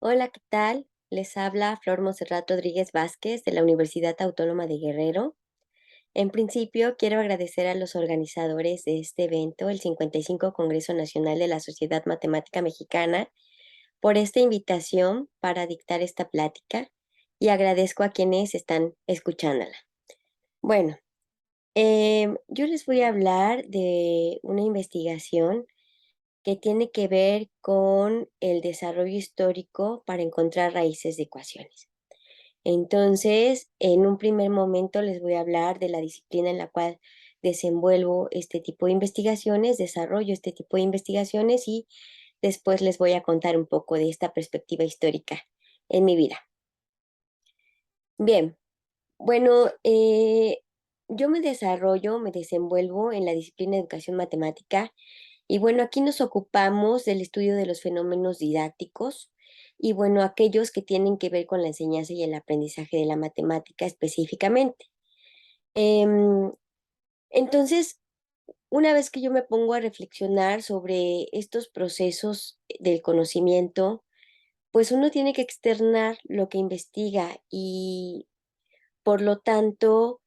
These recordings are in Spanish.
Hola, ¿qué tal? Les habla Flor Monserrat Rodríguez Vázquez de la Universidad Autónoma de Guerrero. En principio, quiero agradecer a los organizadores de este evento, el 55 Congreso Nacional de la Sociedad Matemática Mexicana, por esta invitación para dictar esta plática y agradezco a quienes están escuchándola. Bueno, yo les voy a hablar de una investigación que tiene que ver con el desarrollo histórico para encontrar raíces de ecuaciones. Entonces, en un primer momento les voy a hablar de la disciplina en la cual desenvuelvo este tipo de investigaciones, desarrollo este tipo de investigaciones y después les voy a contar un poco de esta perspectiva histórica en mi vida. Bien, bueno, yo me desenvuelvo en la disciplina de educación matemática y bueno, aquí nos ocupamos del estudio de los fenómenos didácticos y bueno, aquellos que tienen que ver con la enseñanza y el aprendizaje de la matemática específicamente. Em, entonces, una vez que yo me pongo a reflexionar sobre estos procesos del conocimiento, pues uno tiene que externar lo que investiga y por lo tanto,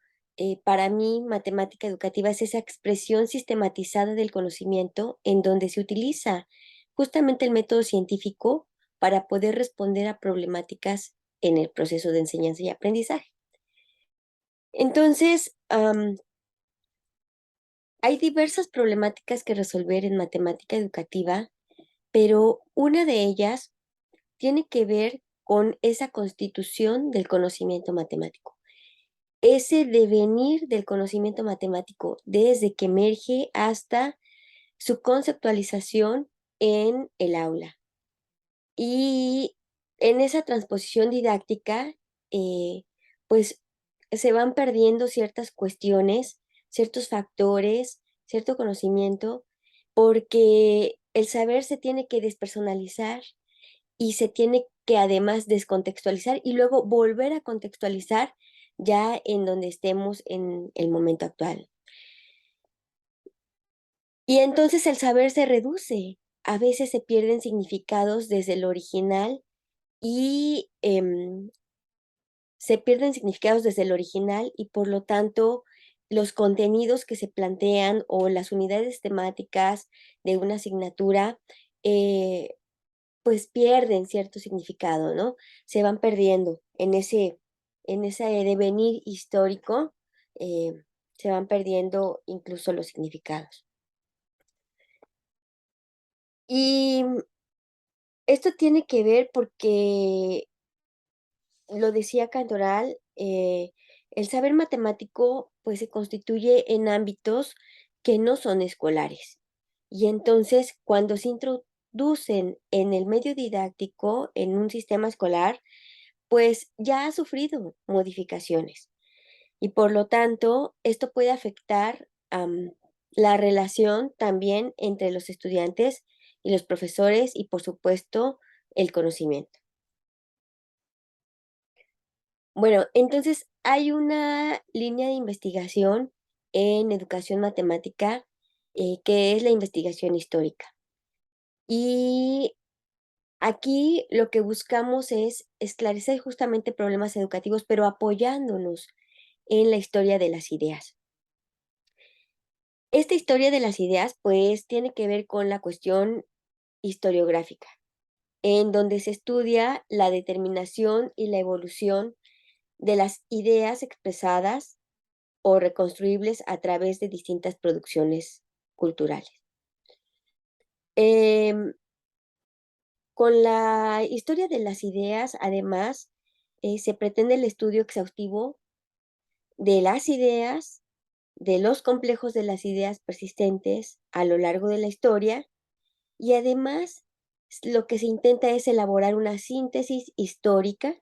para mí, matemática educativa es esa expresión sistematizada del conocimiento en donde se utiliza justamente el método científico para poder responder a problemáticas en el proceso de enseñanza y aprendizaje. Entonces, hay diversas problemáticas que resolver en matemática educativa, pero una de ellas tiene que ver con esa constitución del conocimiento matemático. Ese devenir del conocimiento matemático desde que emerge hasta su conceptualización en el aula. Y en esa transposición didáctica, eh, pues se van perdiendo ciertas cuestiones, ciertos factores, cierto conocimiento, porque el saber se tiene que despersonalizar y se tiene que además descontextualizar y luego volver a contextualizar ya en donde estemos en el momento actual. Y entonces el saber se reduce. A veces se pierden significados desde el original y se pierden significados desde el original y por lo tanto los contenidos que se plantean o las unidades temáticas de una asignatura eh, pues pierden cierto significado, ¿no? Se van perdiendo en ese devenir histórico, eh, se van perdiendo incluso los significados. Y esto tiene que ver porque, lo decía Cantoral, el saber matemático, pues, se constituye en ámbitos que no son escolares. Y entonces, cuando se introducen en el medio didáctico, en un sistema escolar, pues ya ha sufrido modificaciones y por lo tanto esto puede afectar la relación también entre los estudiantes y los profesores y por supuesto el conocimiento. Bueno, entonces hay una línea de investigación en educación matemática que es la investigación histórica. Y aquí lo que buscamos es esclarecer justamente problemas educativos, pero apoyándonos en la historia de las ideas. Esta historia de las ideas, pues, tiene que ver con la cuestión historiográfica, en donde se estudia la determinación y la evolución de las ideas expresadas o reconstruibles a través de distintas producciones culturales. Em, con la historia de las ideas, además, se pretende el estudio exhaustivo de las ideas, de los complejos de las ideas persistentes a lo largo de la historia y además lo que se intenta es elaborar una síntesis histórica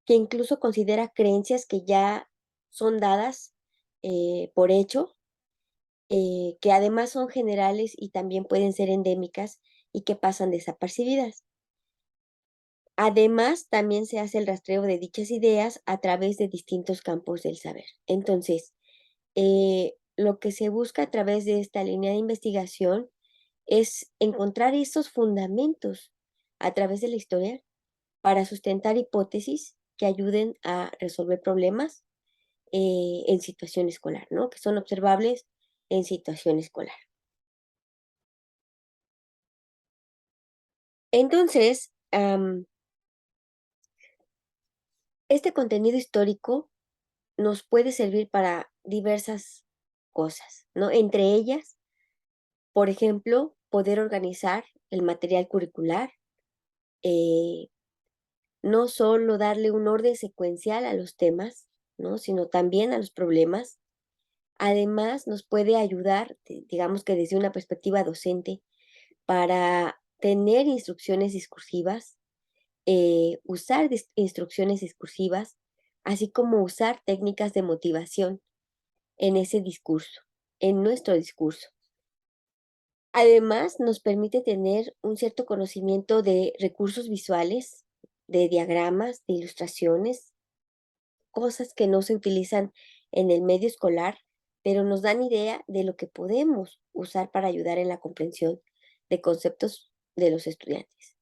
que incluso considera creencias que ya son dadas por hecho, que además son generales y también pueden ser endémicas y que pasan desapercibidas. Además, también se hace el rastreo de dichas ideas a través de distintos campos del saber. Entonces, lo que se busca a través de esta línea de investigación es encontrar esos fundamentos a través de la historia para sustentar hipótesis que ayuden a resolver problemas en situación escolar, ¿no? Que son observables en situación escolar. Entonces, este contenido histórico nos puede servir para diversas cosas, ¿no? Entre ellas, por ejemplo, poder organizar el material curricular, eh, no solo darle un orden secuencial a los temas, ¿no? Sino también a los problemas. Además, nos puede ayudar, digamos que desde una perspectiva docente, para tener instrucciones discursivas, usar instrucciones discursivas, así como usar técnicas de motivación en ese discurso, en nuestro discurso. Además, nos permite tener un cierto conocimiento de recursos visuales, de diagramas, de ilustraciones, cosas que no se utilizan en el medio escolar, pero nos dan idea de lo que podemos usar para ayudar en la comprensión de conceptos de los estudiantes.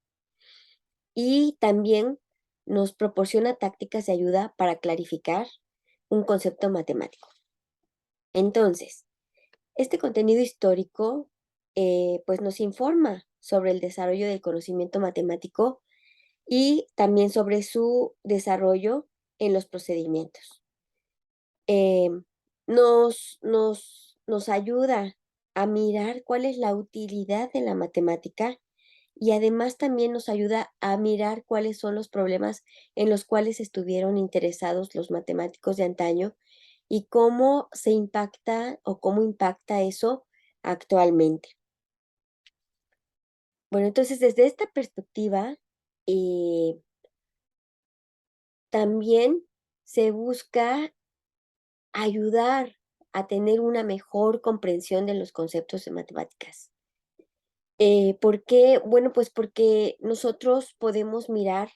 Y también nos proporciona tácticas de ayuda para clarificar un concepto matemático. Entonces, este contenido histórico pues nos informa sobre el desarrollo del conocimiento matemático y también sobre su desarrollo en los procedimientos. Eh, nos ayuda a mirar cuál es la utilidad de la matemática y además también nos ayuda a mirar cuáles son los problemas en los cuales estuvieron interesados los matemáticos de antaño y cómo se impacta o cómo impacta eso actualmente. Bueno, entonces desde esta perspectiva, eh, también se busca ayudar a tener una mejor comprensión de los conceptos de matemáticas. ¿Por qué? Bueno, pues porque nosotros podemos mirar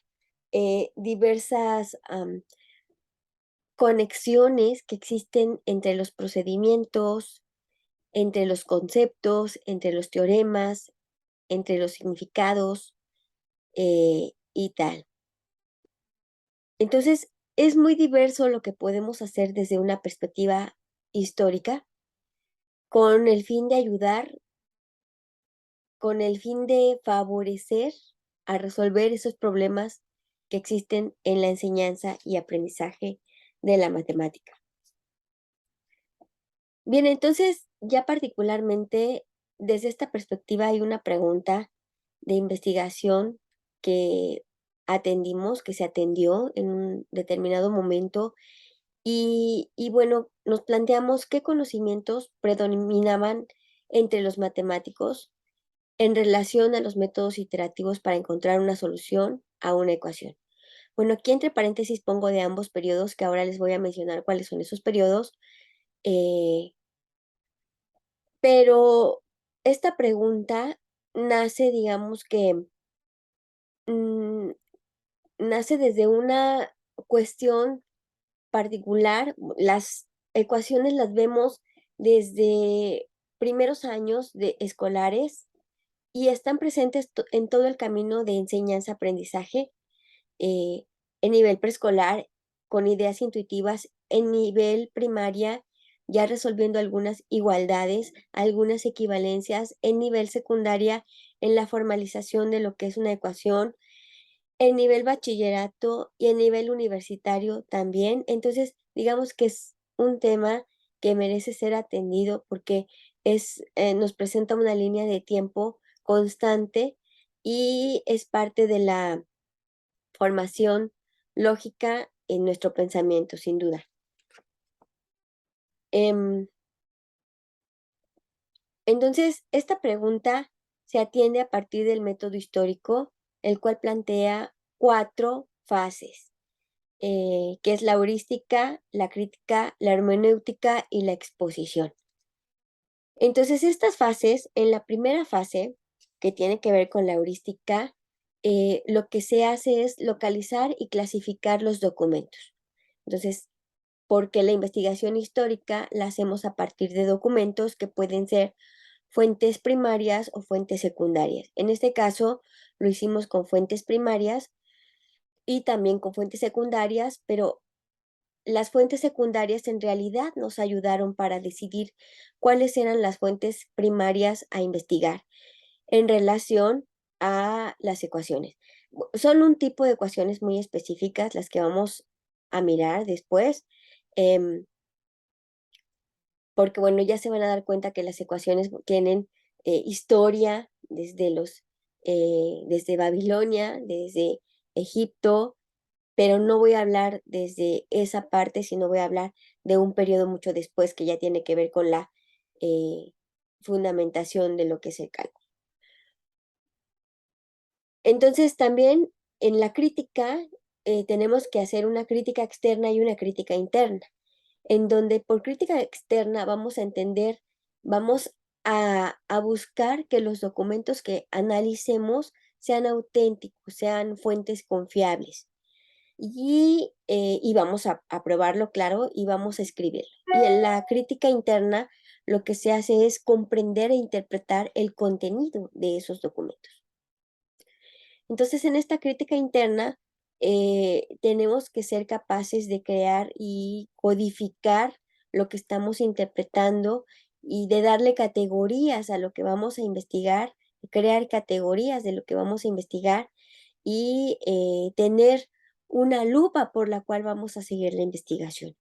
diversas conexiones que existen entre los procedimientos, entre los conceptos, entre los teoremas, entre los significados y tal. Entonces, es muy diverso lo que podemos hacer desde una perspectiva histórica con el fin de ayudar, con el fin de favorecer a resolver esos problemas que existen en la enseñanza y aprendizaje de la matemática. Bien, entonces, ya particularmente desde esta perspectiva hay una pregunta de investigación que atendimos, que se atendió en un determinado momento y bueno, nos planteamos qué conocimientos predominaban entre los matemáticos en relación a los métodos iterativos para encontrar una solución a una ecuación. Bueno, aquí entre paréntesis pongo de ambos periodos, que ahora les voy a mencionar cuáles son esos periodos, eh, pero esta pregunta nace, digamos que, mm, nace desde una cuestión particular. Las ecuaciones las vemos desde primeros años de escolares y están presentes en todo el camino de enseñanza-aprendizaje, eh, en nivel preescolar, con ideas intuitivas, en nivel primaria, ya resolviendo algunas igualdades, algunas equivalencias, en nivel secundaria, en la formalización de lo que es una ecuación, en nivel bachillerato y en nivel universitario también. Entonces, digamos que es un tema que merece ser atendido porque nos presenta una línea de tiempo constante y es parte de la formación lógica en nuestro pensamiento, sin duda. Em, entonces, esta pregunta se atiende a partir del método histórico, el cual plantea 4 fases, que es la heurística, la crítica, la hermenéutica y la exposición. Entonces, estas fases, en la primera fase, que tiene que ver con la heurística, lo que se hace es localizar y clasificar los documentos. Entonces, porque la investigación histórica la hacemos a partir de documentos que pueden ser fuentes primarias o fuentes secundarias. En este caso, lo hicimos con fuentes primarias y también con fuentes secundarias, pero las fuentes secundarias en realidad nos ayudaron para decidir cuáles eran las fuentes primarias a investigar en relación a las ecuaciones. Son un tipo de ecuaciones muy específicas las que vamos a mirar después, em, porque bueno, ya se van a dar cuenta que las ecuaciones tienen historia desde Babilonia, desde Egipto, pero no voy a hablar desde esa parte, sino voy a hablar de un periodo mucho después que ya tiene que ver con la eh, fundamentación de lo que es el cálculo. Entonces, también en la crítica tenemos que hacer una crítica externa y una crítica interna, en donde por crítica externa vamos a entender, vamos a buscar que los documentos que analicemos sean auténticos, sean fuentes confiables. Y vamos a probarlo, claro, y vamos a escribirlo. Y en la crítica interna lo que se hace es comprender e interpretar el contenido de esos documentos. Entonces, en esta crítica interna, tenemos que ser capaces de crear y codificar lo que estamos interpretando y de darle categorías a lo que vamos a investigar, crear categorías de lo que vamos a investigar y tener una lupa por la cual vamos a seguir la investigación.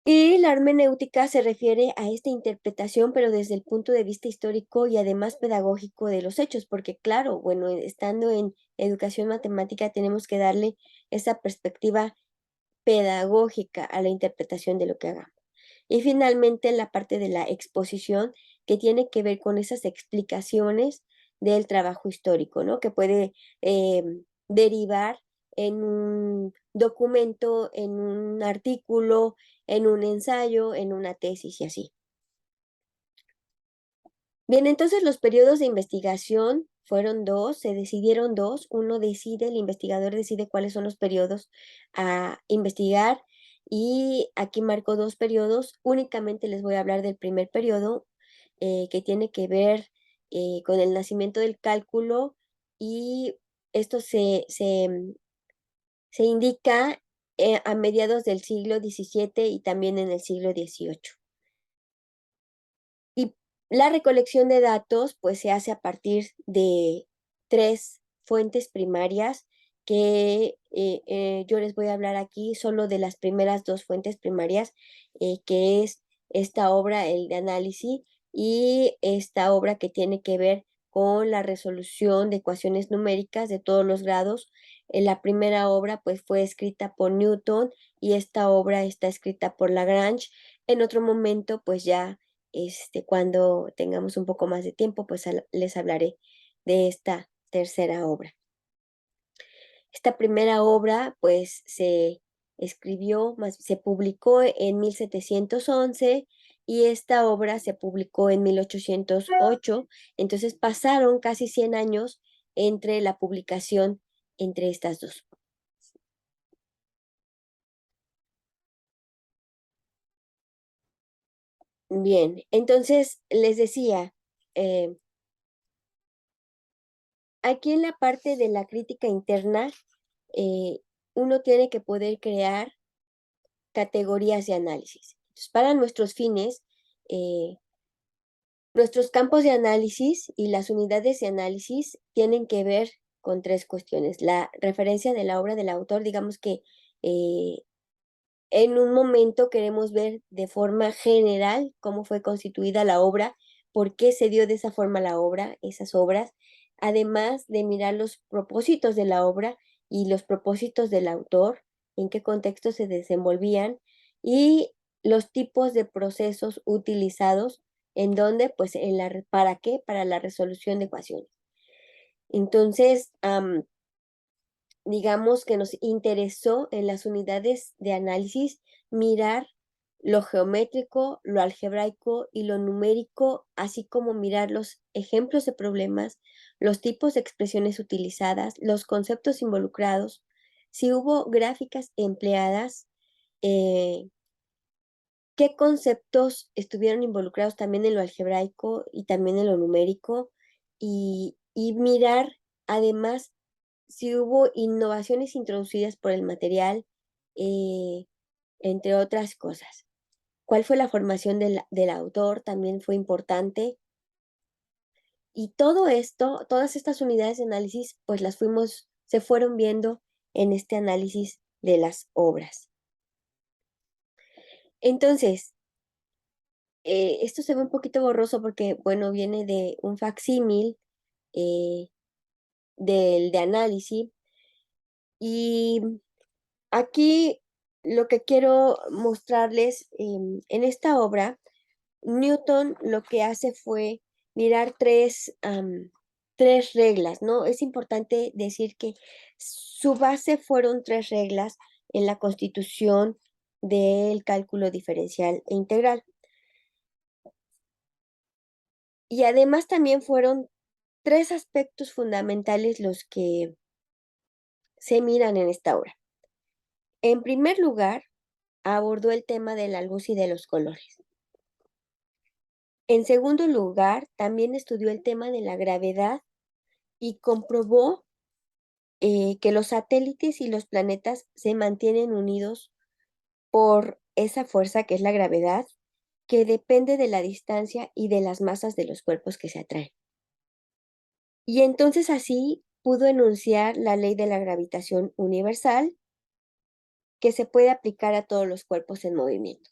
Y la hermenéutica se refiere a esta interpretación, pero desde el punto de vista histórico y además pedagógico de los hechos, porque claro, bueno, estando en educación matemática tenemos que darle esa perspectiva pedagógica a la interpretación de lo que hagamos. Y finalmente la parte de la exposición que tiene que ver con esas explicaciones del trabajo histórico, ¿no? Que puede derivar en un documento, en un artículo, en un ensayo, en una tesis y así. Bien, entonces los periodos de investigación fueron dos, se decidieron dos. Uno decide, el investigador decide cuáles son los periodos a investigar y aquí marco dos periodos. Únicamente les voy a hablar del primer periodo que tiene que ver con el nacimiento del cálculo y esto se indica a mediados del siglo XVII y también en el siglo XVIII. Y la recolección de datos, pues, se hace a partir de 3 fuentes primarias que, yo les voy a hablar aquí solo de las primeras 2 fuentes primarias, que es esta obra, el de análisis, y esta obra que tiene que ver con la resolución de ecuaciones numéricas de todos los grados. La primera obra, pues, fue escrita por Newton y esta obra está escrita por Lagrange. En otro momento, pues, ya cuando tengamos un poco más de tiempo, pues les hablaré de esta tercera obra. Esta primera obra, pues se publicó en 1711 y esta obra se publicó en 1808. Entonces pasaron casi 100 años entre la publicación entre estas dos. Bien, entonces les decía, eh, aquí en la parte de la crítica interna, eh, uno tiene que poder crear categorías de análisis. Entonces, para nuestros fines, eh, nuestros campos de análisis y las unidades de análisis tienen que ver con tres cuestiones. La referencia de la obra del autor, digamos que eh, en un momento queremos ver de forma general cómo fue constituida la obra, por qué se dio de esa forma la obra, esas obras, además de mirar los propósitos de la obra y los propósitos del autor, en qué contexto se desenvolvían y los tipos de procesos utilizados en donde, pues, ¿para qué? Para la resolución de ecuaciones. Entonces, digamos que nos interesó en las unidades de análisis mirar lo geométrico, lo algebraico y lo numérico, así como mirar los ejemplos de problemas, los tipos de expresiones utilizadas, los conceptos involucrados, si hubo gráficas empleadas, eh, qué conceptos estuvieron involucrados también en lo algebraico y también en lo numérico, y mirar además si hubo innovaciones introducidas por el material, eh, entre otras cosas. ¿Cuál fue la formación del autor? También fue importante. Y todo esto, todas estas unidades de análisis, pues se fueron viendo en este análisis de las obras. Entonces, esto se ve un poquito borroso porque, bueno, viene de un facsímil eh, del de análisis. Y aquí lo que quiero mostrarles en esta obra, Newton lo que hace fue mirar tres reglas, ¿no? Es importante decir que su base fueron tres reglas en la constitución del cálculo diferencial e integral. Y además también fueron tres aspectos fundamentales los que se miran en esta obra. En primer lugar, abordó el tema de la luz y de los colores. En segundo lugar, también estudió el tema de la gravedad y comprobó que los satélites y los planetas se mantienen unidos por esa fuerza que es la gravedad, que depende de la distancia y de las masas de los cuerpos que se atraen. Y entonces así pudo enunciar la ley de la gravitación universal, que se puede aplicar a todos los cuerpos en movimiento.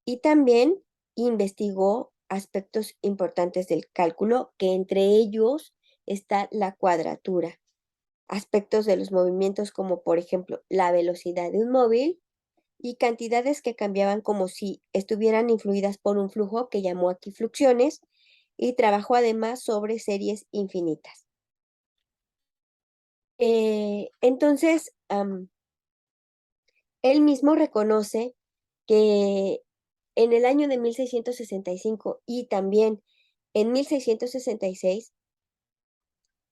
Y también investigó aspectos importantes del cálculo, que entre ellos está la cuadratura, aspectos de los movimientos como por ejemplo la velocidad de un móvil y cantidades que cambiaban como si estuvieran influidas por un flujo que llamó aquí fluxiones, y trabajó además sobre series infinitas. Entonces, él mismo reconoce que en el año de 1665 y también en 1666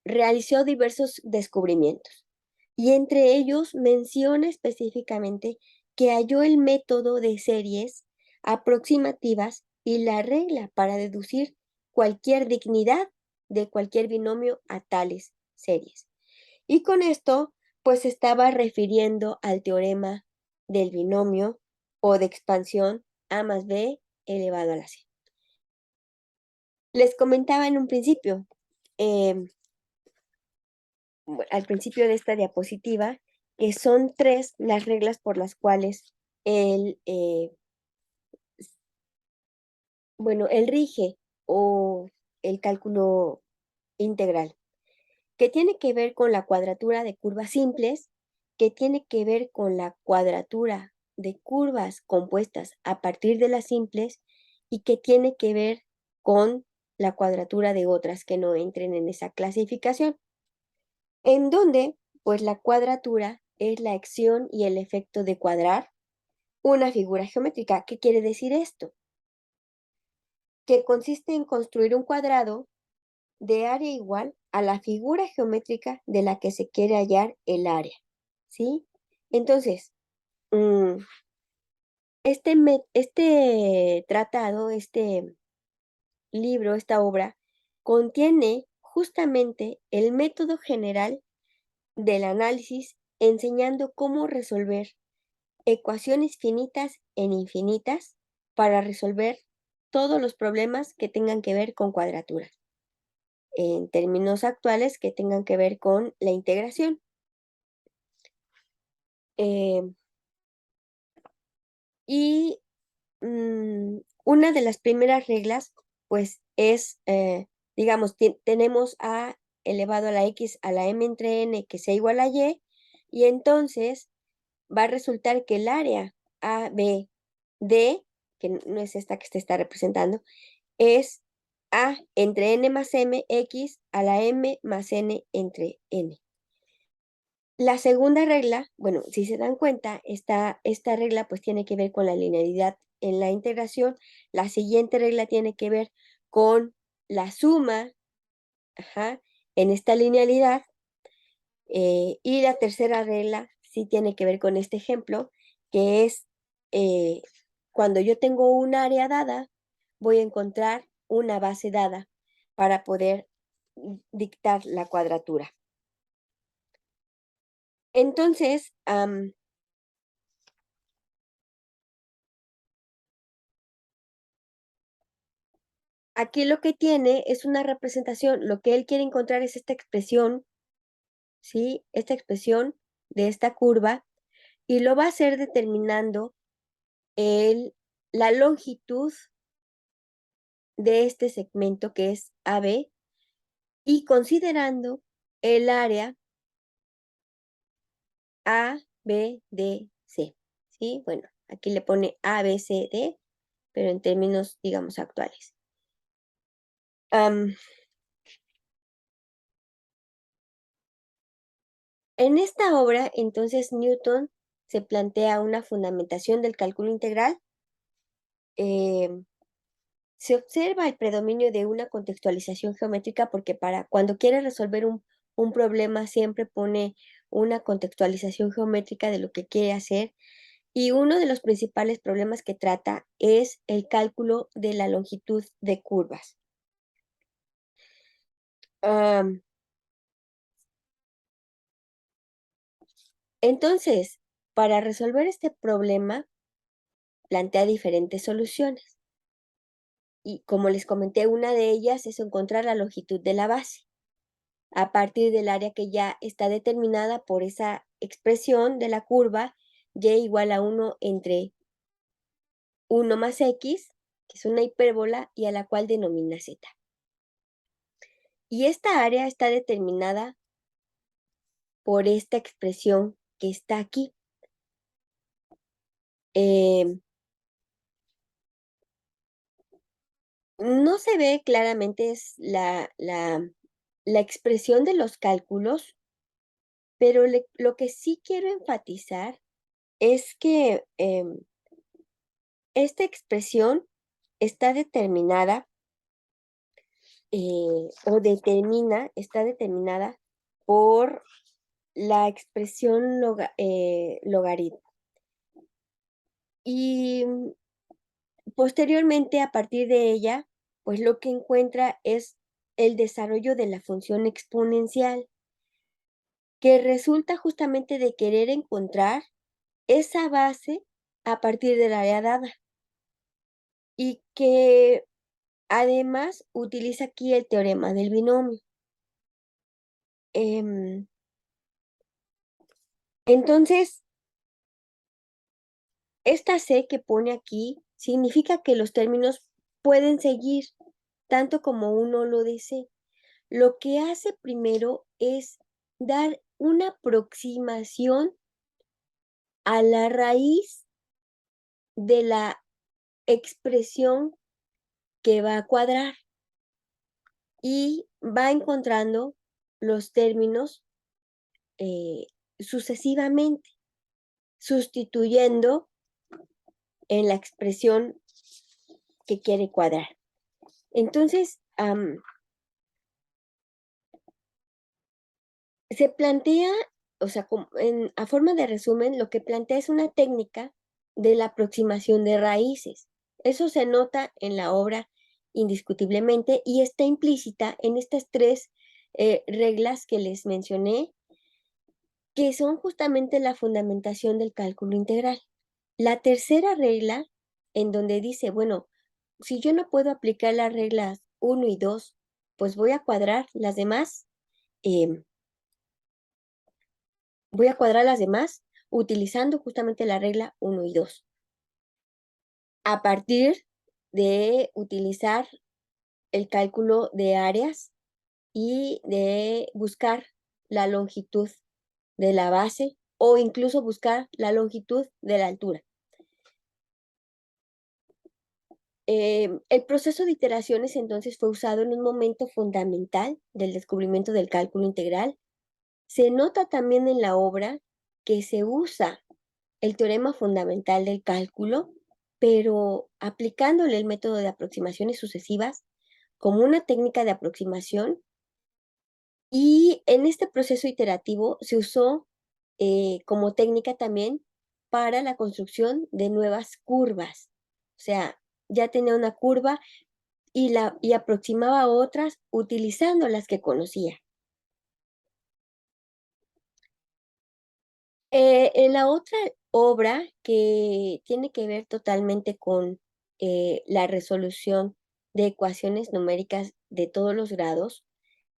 realizó diversos descubrimientos, y entre ellos menciona específicamente que halló el método de series aproximativas y la regla para deducir cualquier dignidad de cualquier binomio a tales series. Y con esto, pues se estaba refiriendo al teorema del binomio o de expansión a más b elevado a la c. Les comentaba en un principio, em, al principio de esta diapositiva, que son tres las reglas por las cuales él, él rige o el cálculo integral, que tiene que ver con la cuadratura de curvas simples, que tiene que ver con la cuadratura de curvas compuestas a partir de las simples y que tiene que ver con la cuadratura de otras que no entren en esa clasificación, en donde pues la cuadratura es la acción y el efecto de cuadrar una figura geométrica. ¿Qué quiere decir esto? Que consiste en construir un cuadrado de área igual a la figura geométrica de la que se quiere hallar el área, ¿sí? Entonces, mm, este tratado, este libro, esta obra, contiene justamente el método general del análisis, enseñando cómo resolver ecuaciones finitas en infinitas para resolver todos los problemas que tengan que ver con cuadraturas, en términos actuales que tengan que ver con la integración. Eh, y una de las primeras reglas, pues es, digamos, tenemos a elevado a la x a la m entre n que sea igual a y entonces va a resultar que el área ABD, que no es esta que se está representando, es A entre n más m, x a la m más n entre n. La segunda regla, bueno, si se dan cuenta, esta regla pues tiene que ver con la linealidad en la integración. La siguiente regla tiene que ver con la suma, ajá, en esta linealidad. Y la tercera regla sí tiene que ver con este ejemplo, que es eh, cuando yo tengo un área dada, voy a encontrar una base dada para poder dictar la cuadratura. Entonces, aquí lo que tiene es una representación, lo que él quiere encontrar es esta expresión, ¿sí? Esta expresión de esta curva y lo va a hacer determinando el, la longitud de este segmento que es AB y considerando el área A, B, D, C, ¿sí? Bueno, aquí le pone A, B, C, D, pero en términos, digamos, actuales. En esta obra, entonces, Newton se plantea una fundamentación del cálculo integral. Se observa el predominio de una contextualización geométrica porque para cuando quiere resolver un problema siempre pone una contextualización geométrica de lo que quiere hacer y uno de los principales problemas que trata es el cálculo de la longitud de curvas. Entonces, para resolver este problema, plantea diferentes soluciones. Y como les comenté, una de ellas es encontrar la longitud de la base a partir del área que ya está determinada por esa expresión de la curva y igual a 1 entre 1 más x, que es una hipérbola, y a la cual denomina z. Y esta área está determinada por esta expresión que está aquí. No se ve claramente es la expresión de los cálculos, pero lo que sí quiero enfatizar es que esta expresión está determinada está determinada por la expresión logaritmo. Y posteriormente, a partir de ella, pues lo que encuentra es el desarrollo de la función exponencial, que resulta justamente de querer encontrar esa base a partir del área dada y que además utiliza aquí el teorema del binomio. Entonces, esta C que pone aquí significa que los términos pueden seguir tanto como uno lo desee. Lo que hace primero es dar una aproximación a la raíz de la expresión que va a cuadrar y va encontrando los términos sucesivamente, sustituyendo en la expresión que quiere cuadrar. Entonces, se plantea, o sea, a forma de resumen, lo que plantea es una técnica de la aproximación de raíces. Eso se nota en la obra indiscutiblemente y está implícita en estas tres reglas que les mencioné, que son justamente la fundamentación del cálculo integral. La tercera regla, en donde dice, bueno, si yo no puedo aplicar las reglas 1 y 2, pues voy a cuadrar las demás, eh, voy a cuadrar las demás utilizando justamente la regla 1 y 2. A partir de utilizar el cálculo de áreas y de buscar la longitud de la base o incluso buscar la longitud de la altura. El proceso de iteraciones entonces fue usado en un momento fundamental del descubrimiento del cálculo integral. Se nota también en la obra que se usa el teorema fundamental del cálculo, pero aplicándole el método de aproximaciones sucesivas como una técnica de aproximación. Y en este proceso iterativo se usó como técnica también para la construcción de nuevas curvas. O sea, ya tenía una curva y aproximaba otras utilizando las que conocía. En la otra obra que tiene que ver totalmente con la resolución de ecuaciones numéricas de todos los grados,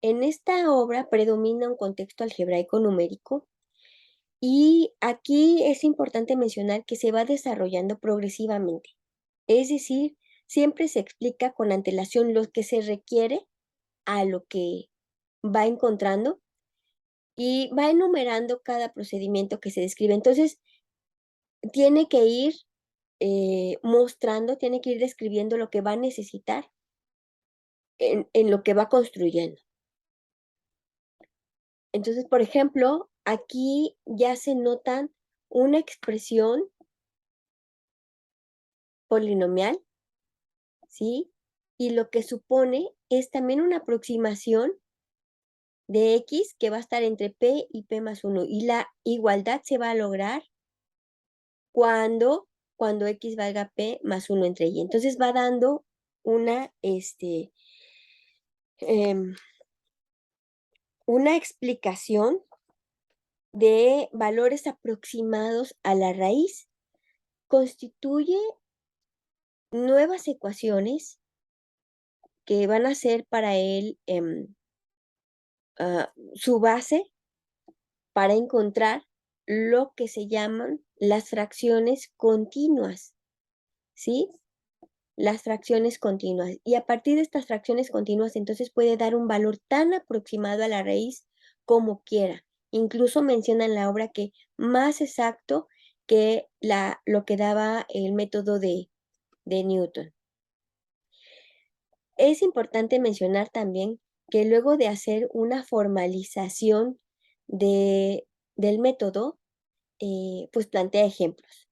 en esta obra predomina un contexto algebraico numérico y aquí es importante mencionar que se va desarrollando progresivamente. Es decir, siempre se explica con antelación lo que se requiere a lo que va encontrando y va enumerando cada procedimiento que se describe. Entonces, tiene que ir mostrando, tiene que ir describiendo lo que va a necesitar en lo que va construyendo. Entonces, por ejemplo, aquí ya se notan una expresión polinomial, ¿sí? Y lo que supone es también una aproximación de x que va a estar entre p y p más 1. Y la igualdad se va a lograr cuando, cuando x valga p más 1 entre y. Entonces va dando una, em, una explicación de valores aproximados a la raíz. Constituye nuevas ecuaciones que van a ser para él su base para encontrar lo que se llaman las fracciones continuas, ¿sí? Las fracciones continuas. Y a partir de estas fracciones continuas, entonces puede dar un valor tan aproximado a la raíz como quiera. Incluso menciona en la obra que más exacto que lo que daba el método de Newton. Es importante mencionar también que luego de hacer una formalización del método, pues plantea ejemplos,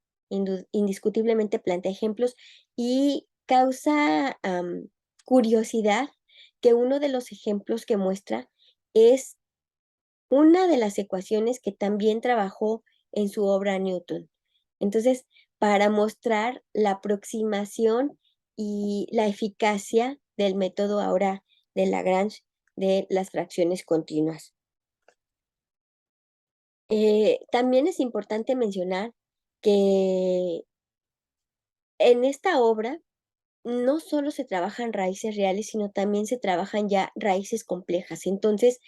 indiscutiblemente plantea ejemplos y causa curiosidad que uno de los ejemplos que muestra es una de las ecuaciones que también trabajó en su obra Newton. Entonces, para mostrar la aproximación y la eficacia del método ahora de Lagrange de las fracciones continuas. También es importante mencionar que en esta obra no solo se trabajan raíces reales, sino también se trabajan ya raíces complejas. Entonces,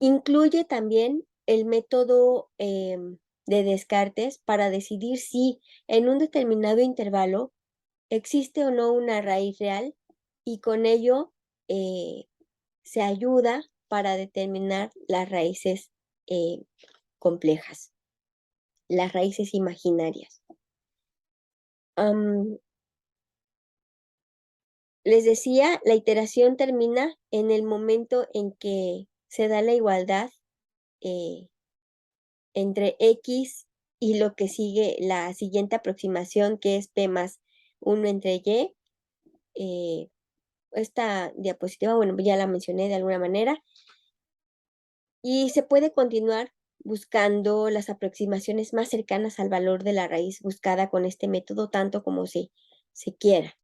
incluye también el método de Descartes para decidir si en un determinado intervalo existe o no una raíz real y con ello eh, se ayuda para determinar las raíces eh, complejas, las raíces imaginarias. Um, Les decía, la iteración termina en el momento en que se da la igualdad eh, entre x y lo que sigue, la siguiente aproximación, que es p más 1 entre y. Eh, Esta diapositiva, bueno, ya la mencioné de alguna manera. Y se puede continuar buscando las aproximaciones más cercanas al valor de la raíz buscada con este método, tanto como se quiera.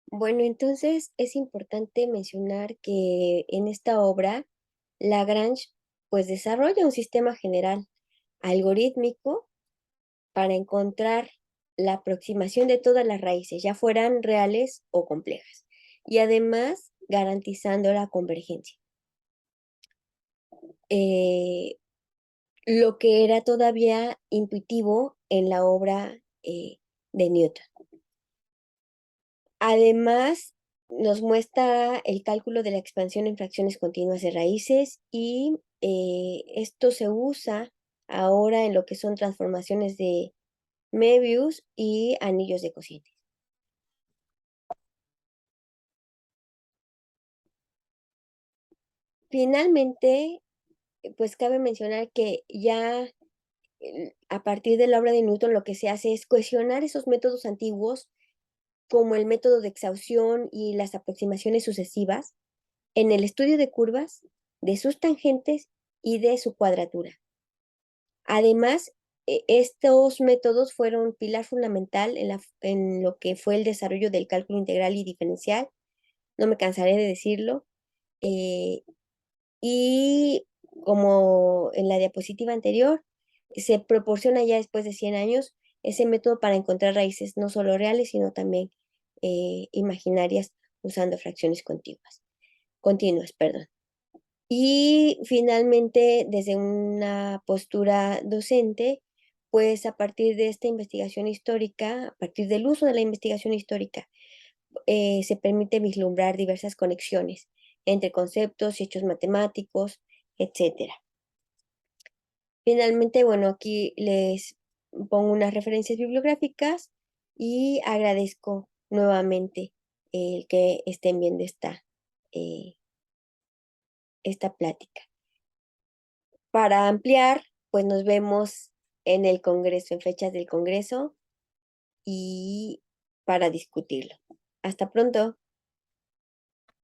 Bueno, entonces es importante mencionar que en esta obra Lagrange pues desarrolla un sistema general algorítmico para encontrar la aproximación de todas las raíces, ya fueran reales o complejas, y además garantizando la convergencia. Eh, lo que era todavía intuitivo en la obra de Newton. Además, nos muestra el cálculo de la expansión en fracciones continuas de raíces y esto se usa ahora en lo que son transformaciones de Möbius y anillos de cociente. Finalmente, pues cabe mencionar que ya a partir de la obra de Newton lo que se hace es cohesionar esos métodos antiguos como el método de exhaustión y las aproximaciones sucesivas en el estudio de curvas, de sus tangentes y de su cuadratura. Además, estos métodos fueron pilar fundamental en lo que fue el desarrollo del cálculo integral y diferencial, no me cansaré de decirlo, eh, Y como en la diapositiva anterior, se proporciona ya después de 100 años ese método para encontrar raíces no solo reales, sino también imaginarias usando fracciones continuas, perdón. Y finalmente, desde una postura docente, pues a partir de esta investigación histórica, a partir del uso de la investigación histórica, se permite vislumbrar diversas conexiones entre conceptos y hechos matemáticos, etcétera. Finalmente, bueno, aquí les pongo unas referencias bibliográficas y agradezco nuevamente el que estén viendo eh, esta plática. Para ampliar, pues nos vemos en el Congreso, en fechas del Congreso y para discutirlo. Hasta pronto.